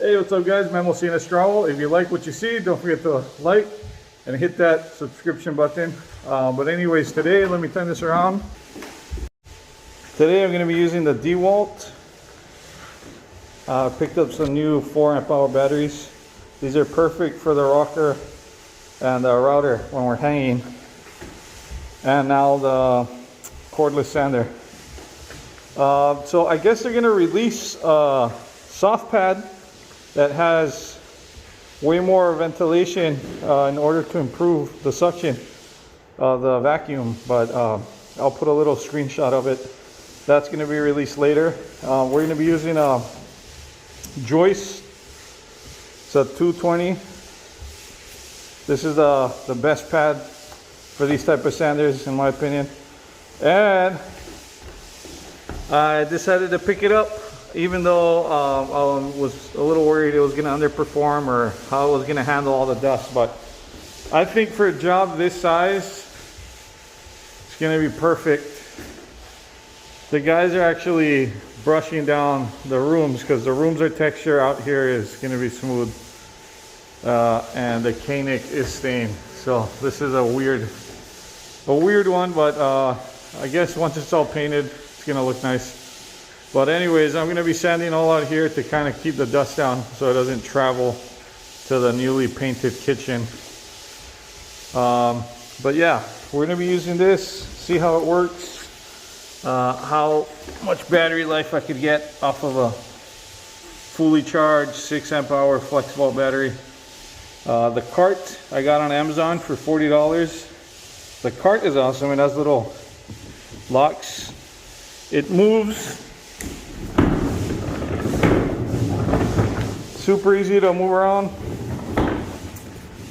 Hey, what's up guys? Memo CNS Drywall. If you like what you see, don't forget to like and hit that subscription button. But anyways, today, let me turn this around. Today I'm going to be using the Dewalt. Picked up some new 4 amp hour batteries. These are perfect for the rocker and the router when we're hanging. And now the cordless sander. So I guess they're going to release a soft pad that has way more ventilation in order to improve the suction of the vacuum, but I'll put a little screenshot of it. That's going to be released later. We're going to be using a joist. It's a 220. This is the best pad for these type of sanders in my opinion, and I decided to pick it up even though I was a little worried it was going to underperform or how it was going to handle all the dust. But I think for a job this size, it's going to be perfect. The guys are actually brushing down the rooms because the rooms are texture. Out here is going to be smooth, and the Koenig is stained. So this is a weird one, but I guess once it's all painted, it's going to look nice. But anyways, I'm going to be sanding all out here to kind of keep the dust down so it doesn't travel to the newly painted kitchen. But yeah, we're going to be using this, see how it works, how much battery life I could get off of a fully charged 6 amp hour Flexvolt battery. The cart I got on Amazon for $40. The cart is awesome. It has little locks. It moves. Super easy to move around.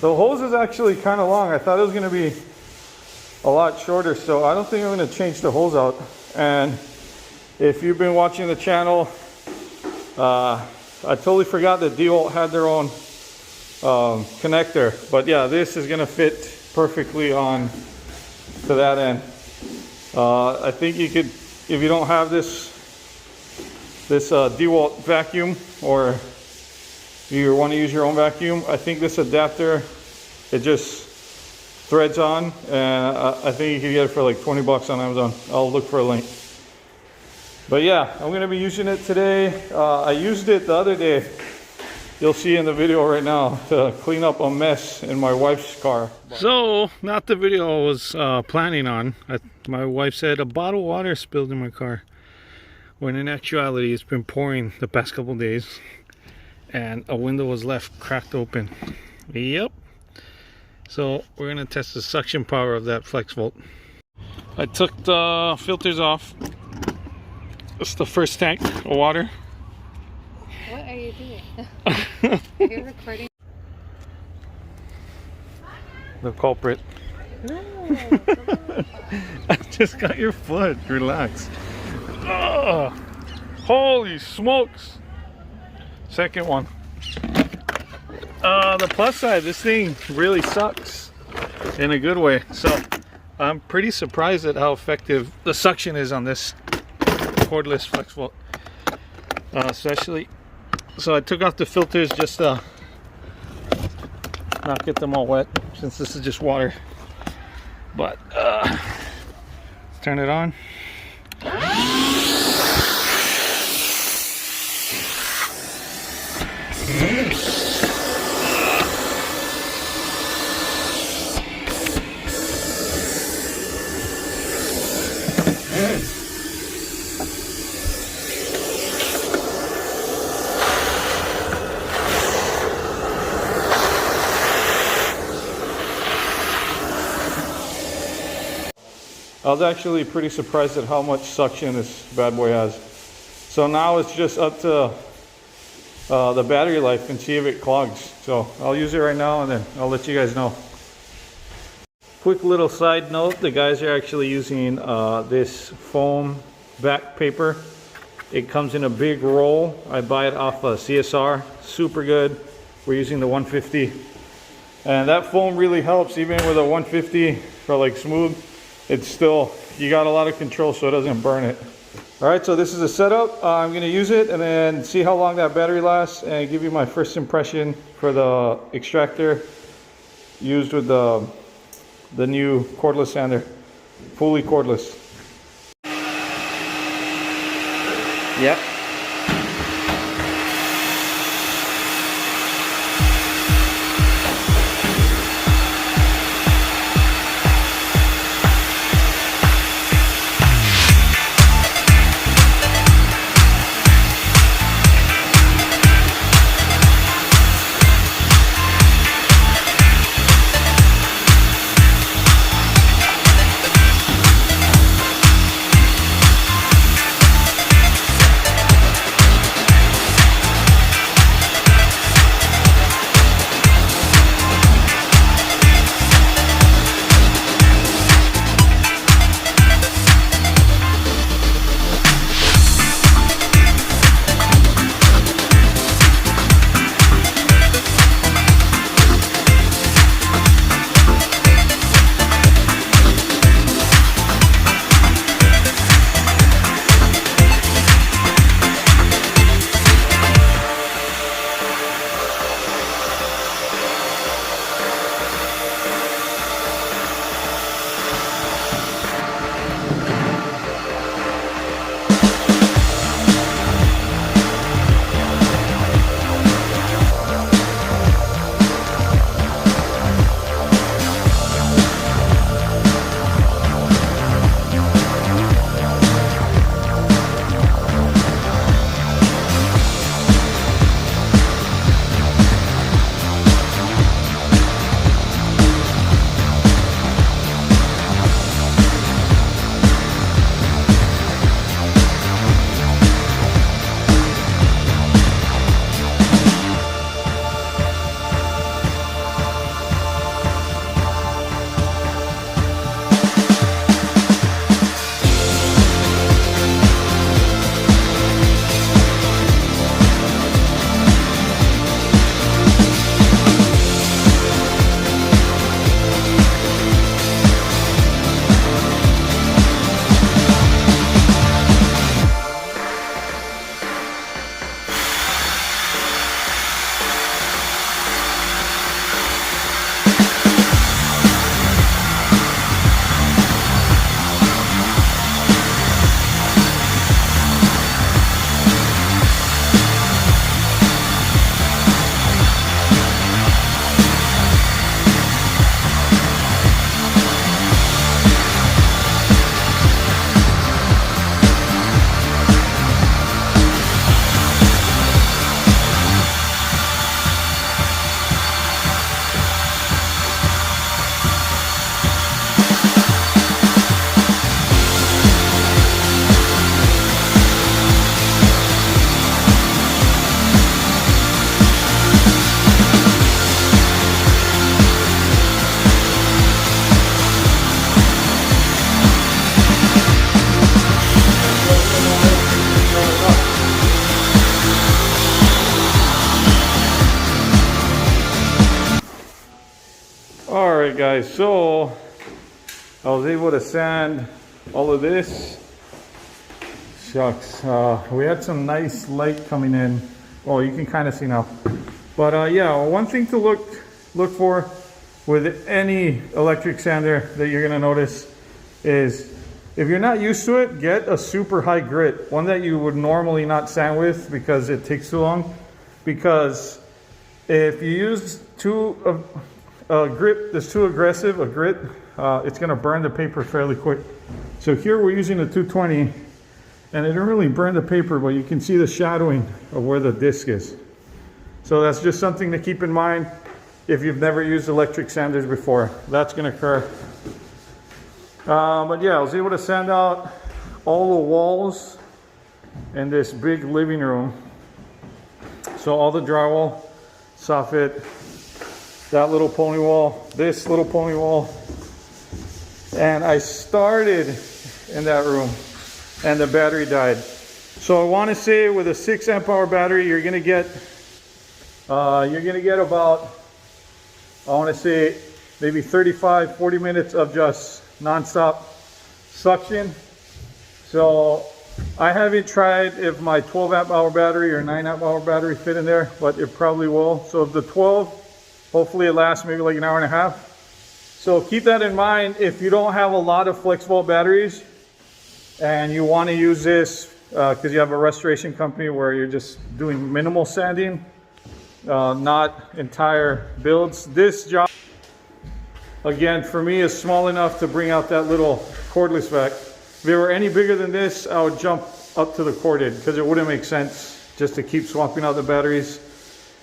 The hose is actually kind of long. I thought it was going to be a lot shorter, so I don't think I'm going to change the hose out. And if you've been watching the channel, I totally forgot that Dewalt had their own connector. But yeah, this is going to fit perfectly on to that end. I think you could, if you don't have this Dewalt vacuum, or you want to use your own vacuum, I think this adapter, it just threads on, and I think you can get it for like 20 bucks on Amazon. I'll look for a link. But yeah, I'm going to be using it today. I used it the other day, you'll see in the video right now, to clean up a mess in my wife's car. So, not the video I was planning on. My wife said a bottle of water spilled in my car, when in actuality it's been pouring the past couple days and a window was left cracked open. Yep. So we're gonna test the suction power of that Flexvolt. I took the filters off. It's the first tank of water. What are you doing? Are you recording? The culprit. No. I just got your foot. Relax. Oh, holy smokes. Second one. The plus side, this thing really sucks in a good way. So I'm pretty surprised at how effective the suction is on this cordless Flexvolt, especially. So I took off the filters just to not get them all wet, since this is just water. But let's turn it on. I was actually pretty surprised at how much suction this bad boy has. So now it's just up to the battery life and see if it clogs. So I'll use it right now and then I'll let you guys know. Quick little side note, the guys are actually using this foam back paper. It comes in a big roll. I buy it off of CSR, super good. We're using the 150. And that foam really helps, even with a 150 for like smooth. It's still, you got a lot of control so it doesn't burn it. All right, so this is a setup. I'm gonna use it and then see how long that battery lasts and give you my first impression for the extractor used with the new cordless sander, fully cordless. Yep. Alright guys, so I was able to sand all of this. Shucks, we had some nice light coming in. Oh, you can kind of see now. But yeah, one thing to look for with any electric sander that you're gonna notice is if you're not used to it, get a super high grit, one that you would normally not sand with because it takes too long. Because if you use a grip that's too aggressive, it's gonna burn the paper fairly quick. So here we're using a 220 and it didn't really burn the paper, but you can see the shadowing of where the disc is. So that's just something to keep in mind if you've never used electric sanders before. That's gonna occur. But yeah, I was able to sand out all the walls in this big living room. So all the drywall, soffit, that little pony wall, this little pony wall. And I started in that room and the battery died. So I want to say with a 6 amp hour battery, you're gonna get about, I want to say maybe 35-40 minutes of just non-stop suction. So I haven't tried if my 12 amp hour battery or 9 amp hour battery fit in there, but it probably will. So the 12, hopefully it lasts maybe like an hour and a half. So keep that in mind if you don't have a lot of Flexvolt batteries and you want to use this because you have a restoration company where you're just doing minimal sanding, not entire builds. This job, again, for me is small enough to bring out that little cordless vac. If it were any bigger than this, I would jump up to the corded because it wouldn't make sense just to keep swapping out the batteries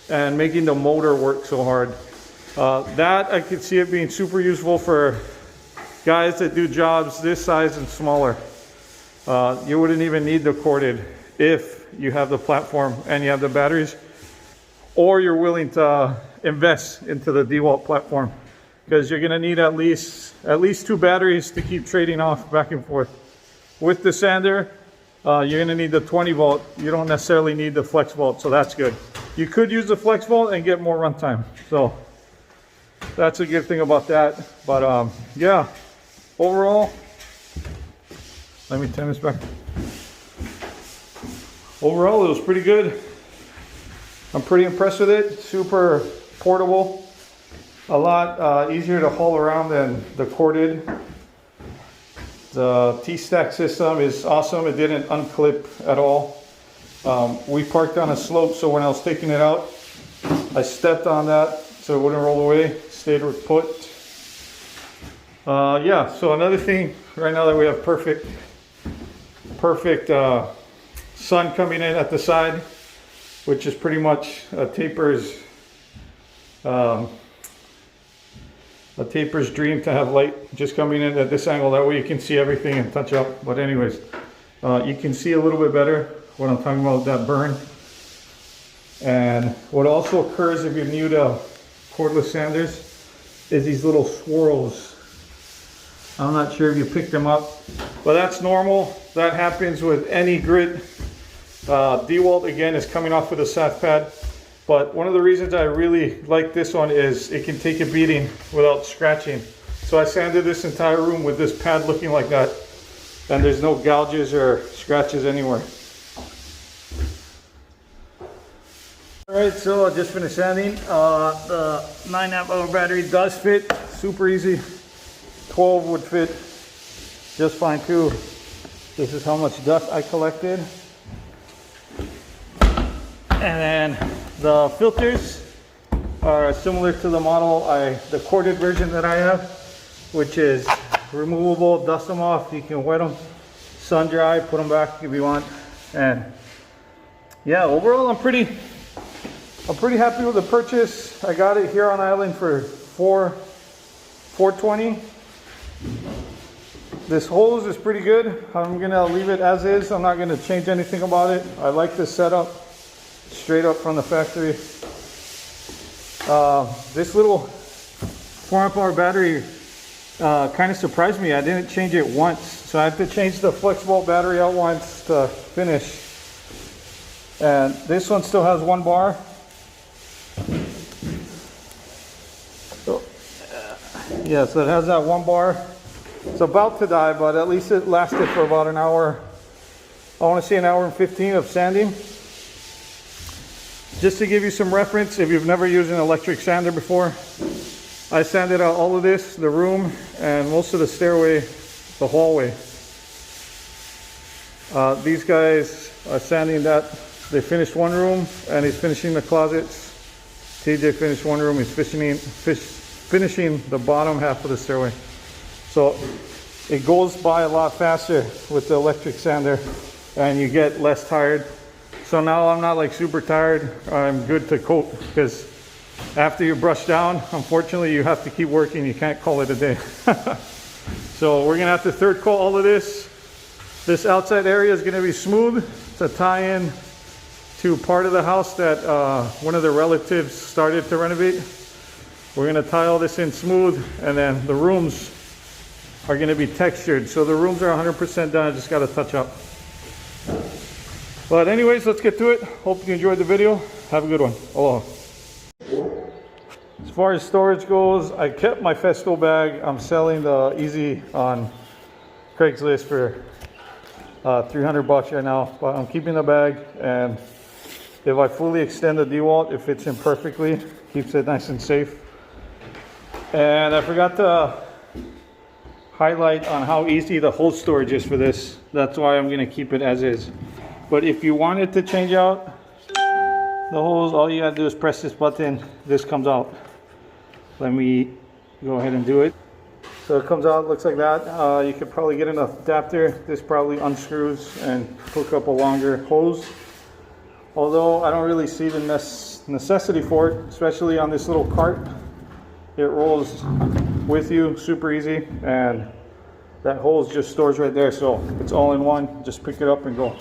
and making the motor work so hard. That I could see it being super useful for guys that do jobs this size and smaller. You wouldn't even need the corded if you have the platform and you have the batteries, or you're willing to invest into the Dewalt platform, because you're going to need at least 2 batteries to keep trading off back and forth. With the sander, you're going to need the 20 volt. You don't necessarily need the Flexvolt, so that's good. You could use the Flexvolt and get more runtime. So that's a good thing about that. But yeah, overall, let me turn this back. Overall, it was pretty good. I'm pretty impressed with it. Super portable. A lot easier to haul around than the corded. The tstack system is awesome. It didn't unclip at all. We parked on a slope, so when I was taking it out, I stepped on that so it wouldn't roll away. Stayed put. Yeah, so another thing, right now that we have perfect sun coming in at the side, which is pretty much a taper's dream to have light just coming in at this angle. That way you can see everything and touch up. But anyways, you can see a little bit better what I'm talking about with that burn. And what also occurs if you're new to cordless sanders is these little swirls. I'm not sure if you picked them up, but that's normal. That happens with any grit. Dewalt again is coming off with a sat pad. But one of the reasons I really like this one is it can take a beating without scratching. So I sanded this entire room with this pad looking like that, and there's no gouges or scratches anywhere. Alright, so I just finished sanding. The 9 amp hour battery does fit, super easy. 12 would fit just fine too. This is how much dust I collected. And then the filters are similar to the model, the corded version that I have, which is removable. Dust them off, you can wet them, sun dry, put them back if you want. And yeah, overall I'm pretty happy with the purchase. I got it here on island for $420. This hose is pretty good. I'm gonna leave it as is. I'm not gonna change anything about it. I like this setup. Straight up from the factory. This little 4 amp hour battery kind of surprised me. I didn't change it once, so I had to change the Flexvolt battery out once to finish. And this one still has 1 bar. So, yeah, so it has that 1 bar. It's about to die, but at least it lasted for about an hour. I want to say an hour and 15 of sanding. Just to give you some reference, if you've never used an electric sander before, I sanded out all of this, the room, and most of the stairway, the hallway. These guys are sanding that. They finished 1 room, and he's finishing the closets. TJ finished 1 room, he's finishing the bottom half of the stairway. So it goes by a lot faster with the electric sander, and you get less tired. So now I'm not like super tired. I'm good to coat, because after you brush down, unfortunately you have to keep working. You can't call it a day. So we're gonna have to third coat all of this. This outside area is gonna be smooth to tie in to part of the house that one of the relatives started to renovate. We're gonna tie all this in smooth, and then the rooms are gonna be textured. So the rooms are 100% done. I just gotta touch up. But anyways, let's get to it. Hope you enjoyed the video. Have a good one. Aloha. As far as storage goes, I kept my Festo bag. I'm selling the Easy on Craigslist for $300 right now, but I'm keeping the bag, and if I fully extend the Dewalt, it fits in perfectly, keeps it nice and safe. And I forgot to highlight on how easy the hose storage is for this. That's why I'm gonna keep it as is. But if you wanted to change out the hose, all you gotta do is press this button, this comes out. Let me go ahead and do it. So it comes out, looks like that. You could probably get an adapter. This probably unscrews and hook up a longer hose. Although I don't really see the necessity for it, especially on this little cart. It rolls with you, super easy, and that hose just stores right there. So it's all in one, just pick it up and go.